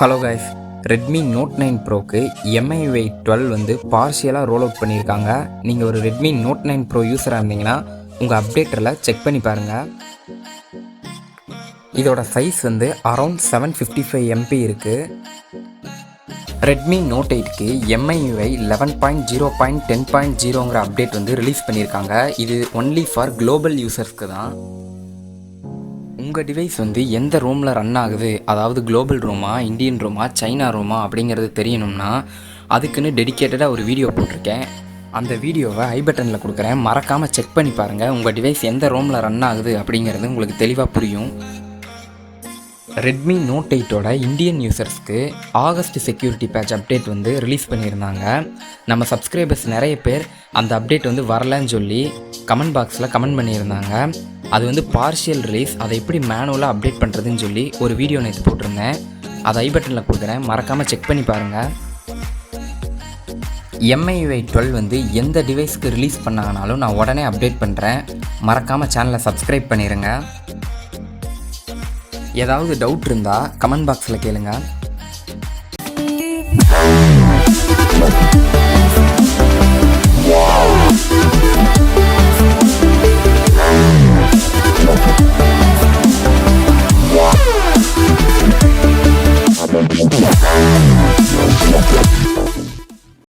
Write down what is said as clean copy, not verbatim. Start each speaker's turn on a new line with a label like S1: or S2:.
S1: Hello guys, Redmi Note 9 Proக்கு MIUI 12 வந்து பார்ஷியலாக roll out பண்ணியிருக்காங்க. நீங்கள் ஒரு Redmi Note 9 Pro யூஸராக இருந்தீங்கன்னா உங்கள் அப்டேட்டரில் செக் பண்ணி பாருங்கள். இதோட சைஸ் வந்து அரௌண்ட் 755 MB இருக்குது. Redmi Note8க்கு MIUI 11.0.10.0ங்கிற அப்டேட் வந்து ரிலீஸ் பண்ணியிருக்காங்க. இது ஒன்லி ஃபார் குளோபல் யூசர்ஸ்க்கு தான். உங்கள் டிவைஸ் வந்து எந்த ரோமில் ரன் ஆகுது, அதாவது குளோபல் ரோமா, இந்தியன் ரோமா, சைனா ரோமா அப்படிங்கிறது தெரியணும்னா அதுக்குன்னு டெடிக்கேட்டடாக ஒரு வீடியோ போட்டிருக்கேன். அந்த வீடியோவை ஐ பட்டனில் கொடுக்குறேன், மறக்காமல் செக் பண்ணி பாருங்கள். உங்கள் டிவைஸ் எந்த ரோமில் ரன் ஆகுது அப்படிங்கிறது உங்களுக்கு தெளிவாக புரியும். Redmi Note8ஓட இந்தியன் யூசர்ஸ்க்கு ஆகஸ்ட் செக்யூரிட்டி பேட்ச் அப்டேட் வந்து ரிலீஸ் பண்ணியிருந்தாங்க. நம்ம சப்ஸ்கிரைபர்ஸ் நிறைய பேர் அந்த அப்டேட் வந்து வரலன்னு சொல்லி கமெண்ட் பாக்ஸில் கமெண்ட் பண்ணியிருந்தாங்க. அது வந்து பார்ஷியல் ரிலீஸ், அதை எப்படி மேனுவலாக அப்டேட் பண்ணுறதுன்னு சொல்லி ஒரு வீடியோ நேற்று போட்டிருந்தேன். அதை ஐ பட்டனில் கொடுக்குறேன், மறக்காமல் செக் பண்ணி பாருங்கள். MIUI 12 வந்து எந்த டிவைஸ்க்கு ரிலீஸ் பண்ணாங்கனாலும் நான் உடனே அப்டேட் பண்ணுறேன். மறக்காமல் சேனலை சப்ஸ்கிரைப் பண்ணிடுங்க. ஏதாவது டவுட் இருந்தால் கமெண்ட் பாக்ஸில் கேளுங்க.